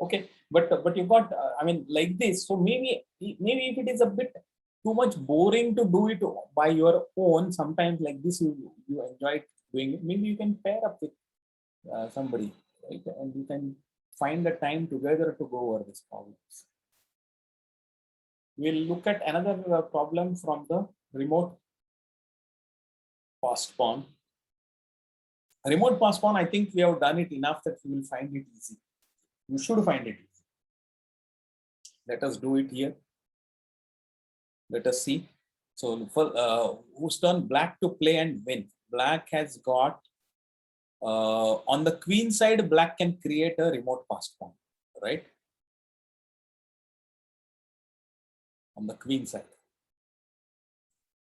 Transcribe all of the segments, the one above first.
Okay, but you got I mean like this. So maybe if it is a bit too much boring to do it by your own, sometimes like this you enjoy doing it. Maybe you can pair up with somebody, right? And you can find the time together to go over these problems. We'll look at another problem from the remote postpone. Remote postpone, I think we have done it enough that you will find it easy. You should find it easy. Let us do it here. Let us see. So for who's turn black to play and win? Black has got on the queen side, black can create a remote postpone, right? On the queen side.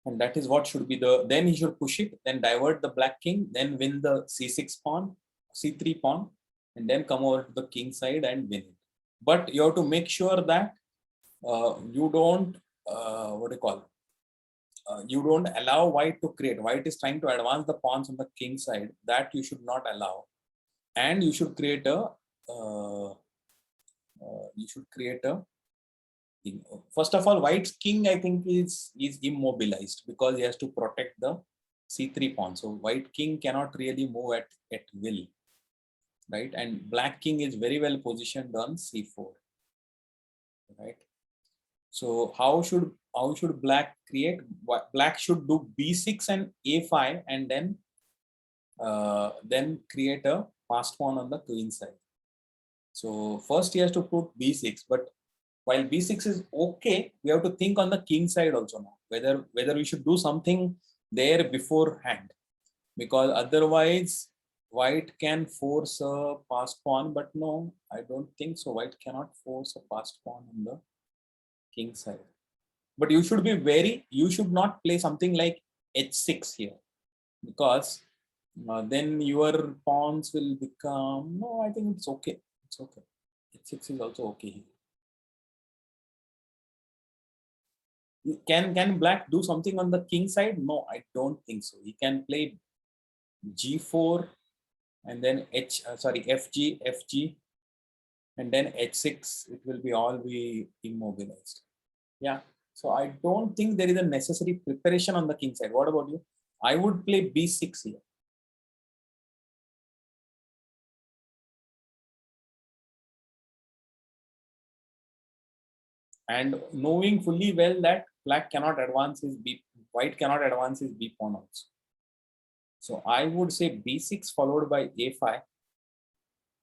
And that is what should be the, then he should push it, then divert the black king, then win the c6 pawn, c3 pawn, and then come over to the king side and win it. But you have to make sure that you don't, what do you call, you don't allow white to create. White is trying to advance the pawns on the king side. That you should not allow. And you should create a, first of all, white's king, I think, is immobilized because he has to protect the c3 pawn. So white king cannot really move at will, right? And black king is very well positioned on c4, right? So how should black create? Black should do b6 and a5, and then create a passed pawn on the queen side. So first he has to put b6, but while b6 is okay, we have to think on the king side also now, whether we should do something there beforehand, because otherwise white can force a passed pawn. But no, I don't think so. White cannot force a passed pawn on the king side. But you should be you should not play something like h6 here, because then your pawns will become, no, I think it's okay. It's okay. h6 is also okay here. Can black do something on the king side? No, I don't think so. He can play g4 and then fg, and then h6. It will be all be immobilized. Yeah. So I don't think there is a necessary preparation on the king side. What about you? I would play b6 here. And knowing fully well that black cannot advance his white cannot advance his b pawn also. So I would say b6 followed by a5.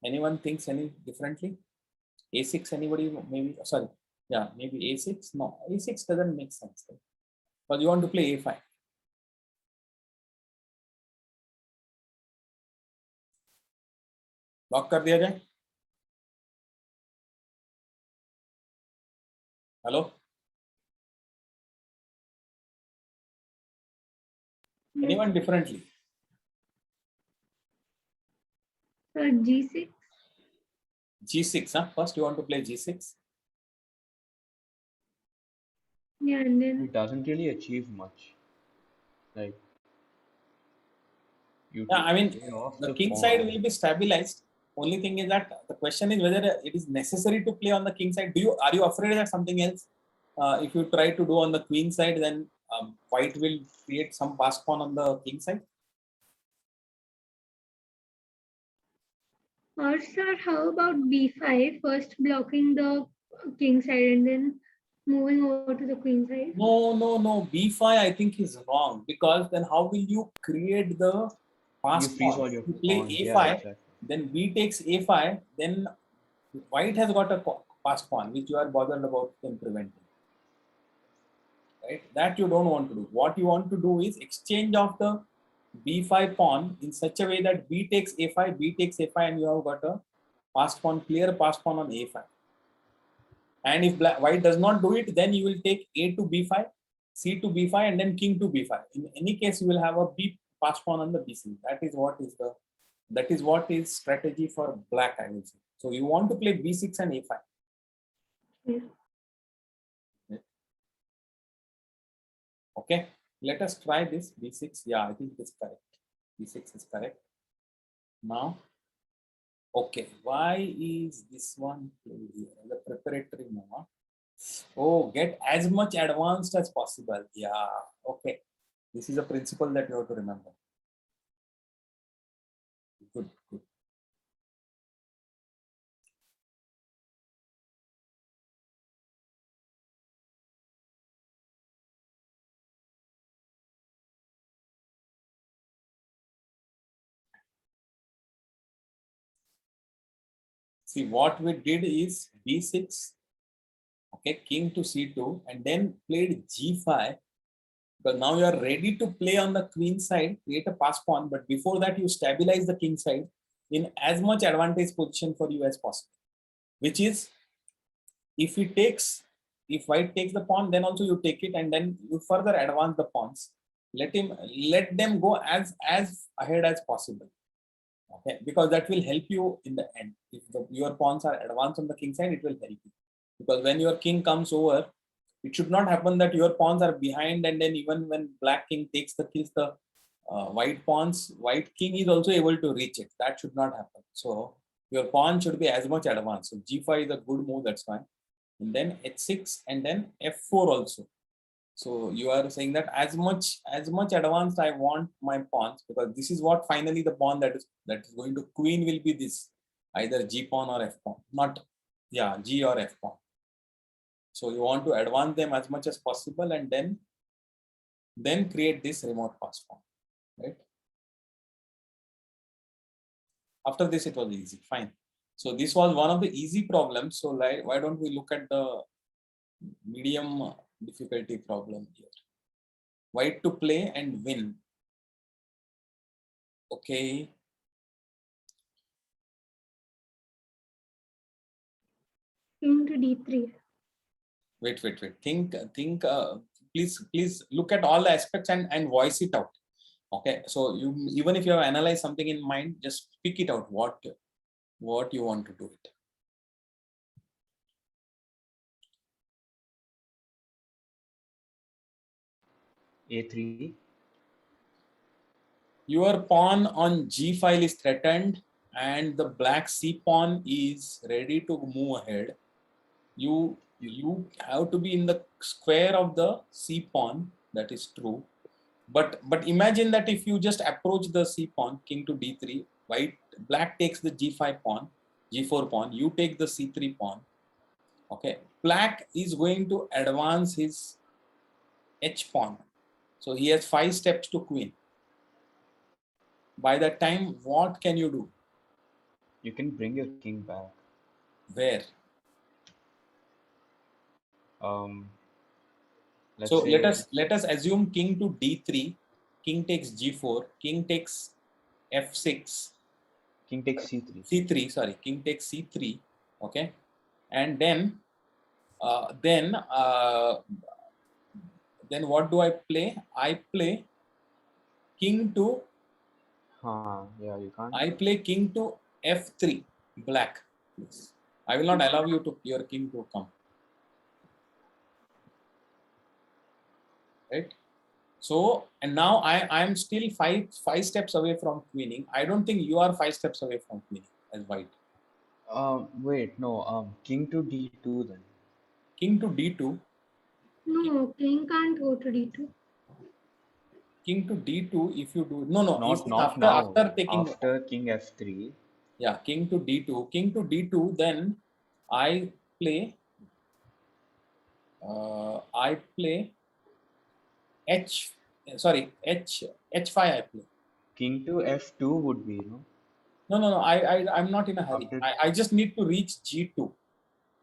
Anyone thinks any differently? A6, anybody? Maybe, sorry. Yeah, maybe A6. No, A6 doesn't make sense. Right? But you want to play A5. Lock कर दिया जाए? Hello? Anyone differently? G6. G6, huh? First you want to play G6? Yeah, and then it doesn't really achieve much. Like, yeah, I mean, the king side will be stabilized. Only thing is that the question is whether it is necessary to play on the king side. Are you afraid that something else? If you try to do on the queen side, then white will create some passed pawn on the king side. Or sir, how about b5, first blocking the king side and then moving over to the queen side? No. b5 I think is wrong, because then how will you create the passed pawn? You play a5, yeah, exactly. then b takes a5, then white has got a passed pawn which you are bothered about them preventing. Right? That you don't want to do. What you want to do is exchange of the b5 pawn in such a way that b takes a5, and you have got a passed pawn, clear passed pawn on a5. And if white does not do it, then you will take a to b5, c to b5, and then king to b5. In any case, you will have a b passed pawn on the bc. That is what is strategy for black, I will say. So you want to play b6 and a5. Yeah. Okay, let us try this b6. Yeah, I think it is correct. b6 is correct. Now Okay, why is this one played here? The preparatory move. Huh? Oh, get as much advanced as possible. Yeah, okay. This is a principle that you have to remember. Good, good. See, what we did is b6, okay, king to c2, and then played g5. Because now you are ready to play on the queen side, create a pass pawn, but before that you stabilize the king side in as much advantage position for you as possible. Which is, if he takes, if white takes the pawn, then also you take it, and then you further advance the pawns. Let them go as ahead as possible. Okay, because that will help you in the end. If your pawns are advanced on the king side, it will help you. Because when your king comes over, it should not happen that your pawns are behind, and then even when black king takes the kills the white pawns, white king is also able to reach it. That should not happen. So your pawn should be as much advanced. So g5 is a good move. That's fine. And then h6 and then f4 also. So you are saying that as much advanced I want my pawns, because this is what finally the pawn that is going to queen will be this, either g pawn or f pawn, not g or f pawn. So you want to advance them as much as possible, and then create this remote pass pawn, right? After this it was easy, fine. So this was one of the easy problems. So like, why don't we look at the medium difficulty problem here? White to play and win. Okay. King to d3. Wait. Think. Please look at all the aspects and voice it out. Okay. So you, even if you have analyzed something in mind, just speak it out. What you want to do it. A3. Your pawn on g file is threatened, and the black c pawn is ready to move ahead. You have to be in the square of the c pawn. That is true. But imagine that if you just approach the c pawn, king to d3, black takes the g5 pawn, g4 pawn, you take the c3 pawn. Okay, black is going to advance his h pawn. So he has 5 steps to queen. By that time, what can you do? You can bring your king back. Where? Let's So say let us assume king to d3, king takes g4, king takes f6, king takes c3. c3, sorry, king takes c3, okay, and then then what do I play? I play king to Yeah, you can't. I play king to f3, black. Please. I will not allow you to your king to come. Right? So, and now I am still five steps away from queening. I don't think you are 5 steps away from queening as white. Wait, no. King to d2 then. King to d2. No, king can't go to d2. King to d2. If you do no, Not after now. taking After king f3. yeah, king to d2. King to d2. Then I play h. Sorry, h5. I play. King to f2 would be, No. I'm not in a hurry. After I just need to reach g2.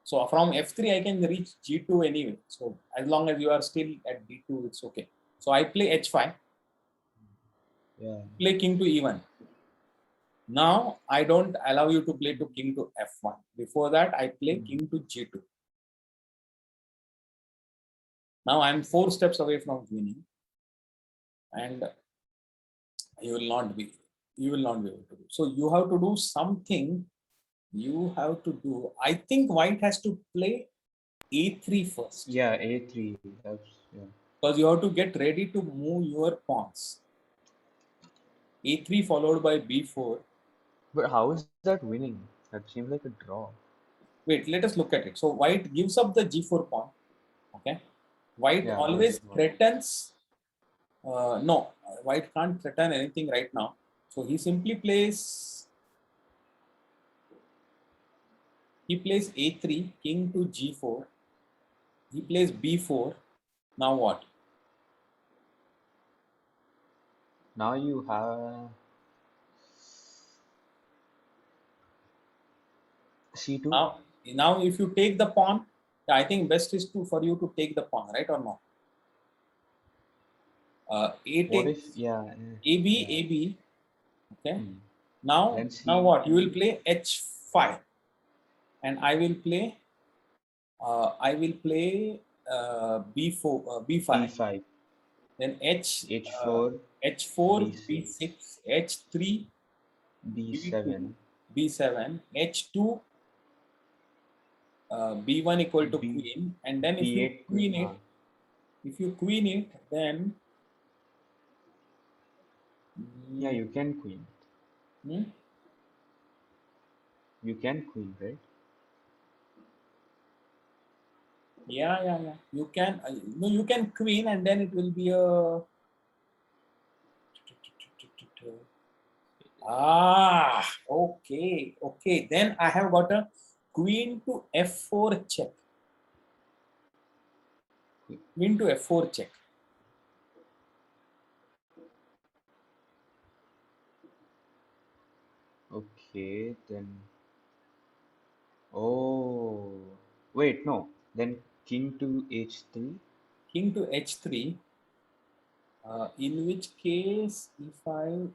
So from f3 I can reach g2 anyway. So as long as you are still at d2, it's okay. So I play h5. yeah. Play king to e1. Now I don't allow you to play to king to f1. Before that I play king to g2. Now I'm 4 steps away from winning, and you will not be able to do. So you have to do something. You have to do. I think white has to play a3 first. Yeah, a3. That's yeah. Because you have to get ready to move your pawns. a3 followed by b4. But how is that winning? That seems like a draw. Wait, let us look at it. So white gives up the g4 pawn. Okay, white Yeah, this always is what. threatens. No, white can't threaten anything right now. So he simply plays. He plays a3, king to g4. He plays b4. Now what? Now you have C2. Now if you take the pawn, I think best is to for you to take the pawn, right or no? A What takes if, yeah, AB, yeah. AB. Okay. Hmm. Now Then what? You will C2, play H5, and I will play B4, B5. B5, Then uh, H4, H4, B6, B6, H3, B2, B7, B7, H2, B1 equal to B, queen, and then B8 queen. if you queen it, then Yeah, mm, you can queen. hmm, You can queen, right? yeah. You can no, you can queen, and then it will be a okay. Then I have got a queen to f4 check. Queen to f4 check. Okay, then. Oh, wait, no. Then king to H3. King to h3. In which case, if I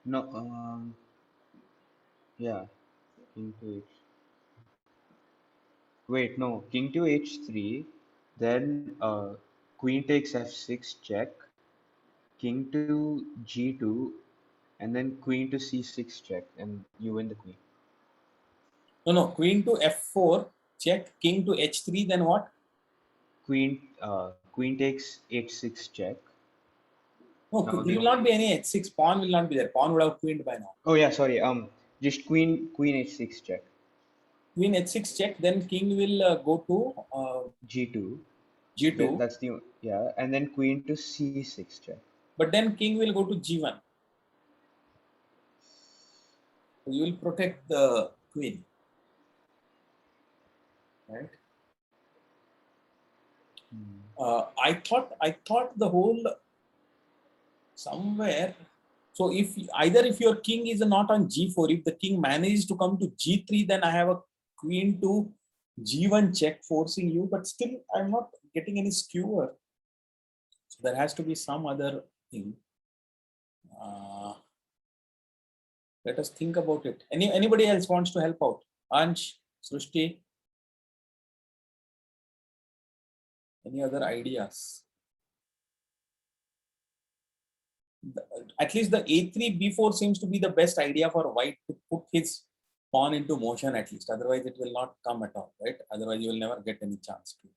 No, yeah, king to H. Wait, no, king to H3. Then queen takes F6 check. King to G2, and then queen to C6 check, and you win the queen. no queen to f4 check, king to h3. Then what? Queen takes H6 check. No, Now there then, will not be any h6. Pawn will not be there. Pawn would have queened by now. oh yeah, sorry. Just queen H6 check. Queen h6 check. Then king will go to G2. g2. That's the, yeah, and then queen to C6 check. But then king will go to g1. So you will protect the queen, right? I thought the whole somewhere. So if your king is not on g4, if the king manages to come to g3, then I have a queen to g1 check forcing you. But still, I'm not getting any skewer. So there has to be some other thing. Uh, Let us think about it. Anybody else wants to help out? Ansh, Srushti, any other ideas? At least the a3 b4 seems to be the best idea for white to put his pawn into motion at least. Otherwise, it will not come at all, right? Otherwise, you will never get any chance to.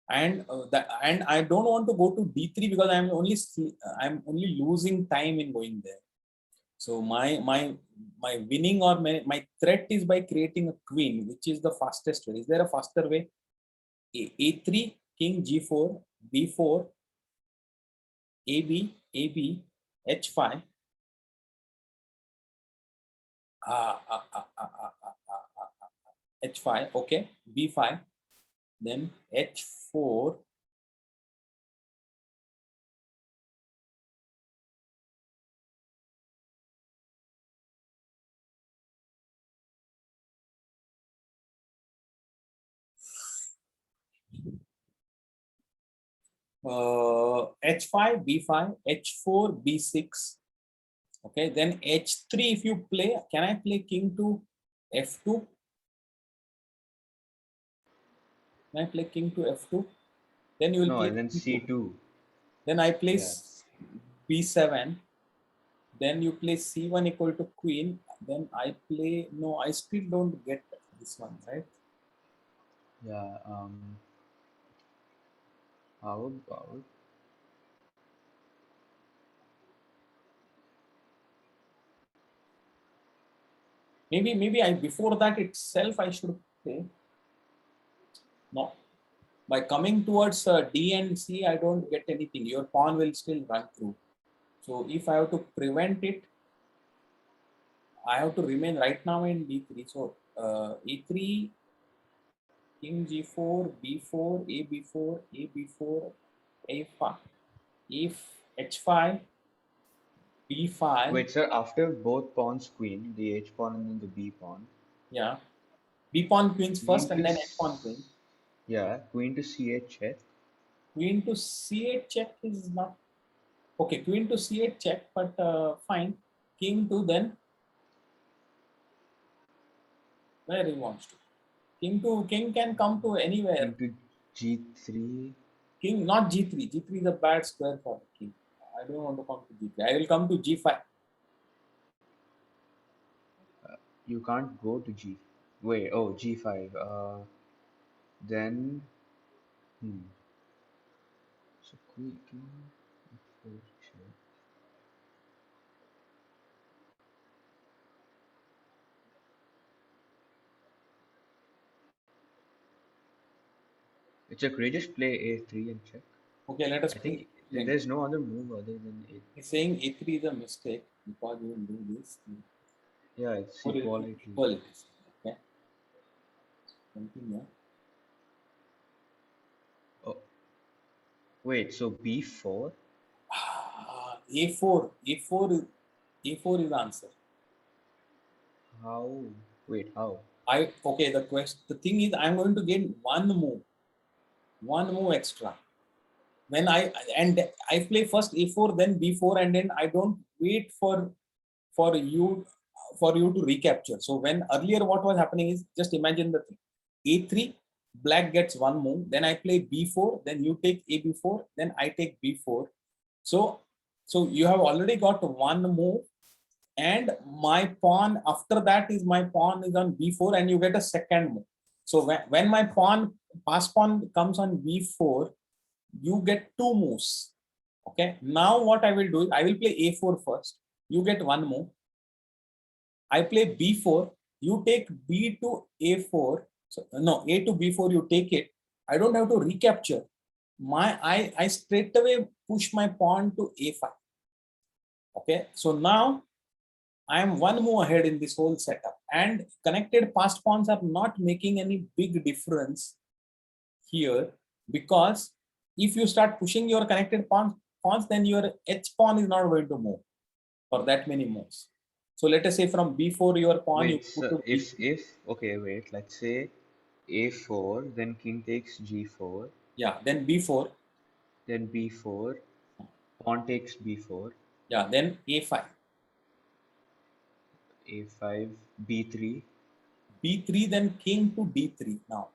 And I don't want to go to d3 because I'm only losing time in going there. So my winning or my threat is by creating a queen, which is the fastest way. Is there a faster way? A3, king g4, b4, ab, h5. H5, okay, b5, then h4, h5, b5, h4, b6. Okay, then h3. If you play, can I play king to f2? Can I play king to f2? Then you will No, play and then c2. C2. Then I play Yeah. b7. Then you play c1 equal to queen. Then I play, no, I still don't get this one, right? Yeah. How about Maybe I before that itself I should play. No, by coming towards D and C, I don't get anything. Your pawn will still run through. So if I have to prevent it, I have to remain right now in D3. So E3, King G4, B4, A B4, A B4, A5, if H5, B5. wait, sir? After both pawns queen, the H pawn and then the B pawn, Yeah, B pawn queens queen first and to then H pawn queen. yeah, queen to C8 check. Queen to C8 check is not okay. Queen to C8 check, but fine. King to then where he wants to. King can come to anywhere. King to G3. King not G3. G3 is a bad square for king. I don't want to come to G3. I will come to G5. You can't go to G. Wait, oh, G5. Then, hmm. So queen, king, F4 check. It's a courageous play A3 and check. Okay, let us I play. think there's no other move other than A3. He's saying A3 is a mistake because we will do this. Yeah, it's Or equality. equal it is. Okay. Continue. Oh, wait, so B4? A4. A4 is answer. How? Wait, how? Okay. The thing is, I'm going to gain one move extra. When I play first A4, then B4, and then I don't wait for you to recapture. So when earlier what was happening is, just imagine the thing. A3, black gets one move, then I play B4, then you take A B4, then I take B4. So you have already got one move, and my pawn after that is my pawn is on B4, and you get a second move. So when my pass pawn comes on B4, you get two moves. Okay, now what I will do is I will play A4 first. You get one move. I play B4. You take B to A4. So no, A to B4. You take it. I don't have to recapture. I straight away push my pawn to A5. Okay, so now I am one move ahead in this whole setup, and connected passed pawns are not making any big difference here, because if you start pushing your connected pawns, then your H pawn is not going to move for that many moves. So let us say from B4 your pawn you Wait, put so to B. okay, wait, let's say A4, then king takes G4, Yeah, then B4. then B4, pawn takes B4, Yeah, then A5. A5, B3. B3, then king to D3 now.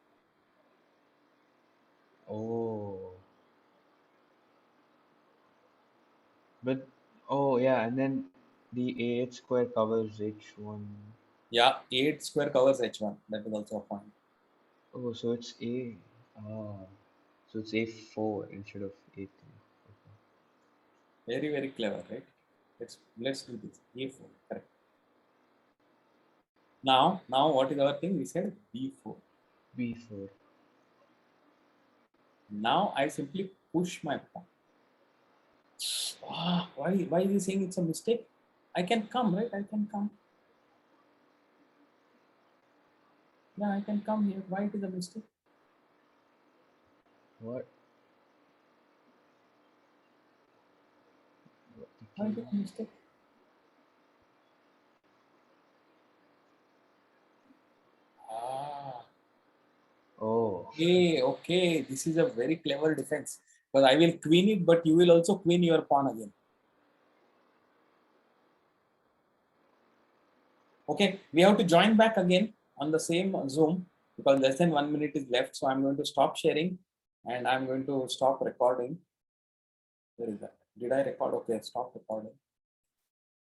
Oh, but oh yeah, and then the A8 square covers H1. Yeah, 8 square covers H1. That is also a point. Oh, so it's A. Ah, so it's A4 instead of A3. Okay. Very, very clever, right? Let's do this. A4, correct. Now what is our thing? We said B4. B4. Now I simply push my pawn. Why is he saying it's a mistake? I can come, right? I can come. Yeah, I can come here. Why it is a mistake? What? What the Why it is king? a mistake? Ah, Oh, okay. This is a very clever defense. Because I will queen it, but you will also queen your pawn again. Okay, we have to join back again on the same Zoom because less than 1 minute is left. So I'm going to stop sharing and I'm going to stop recording. Where is that? Did I record? Okay, stop recording.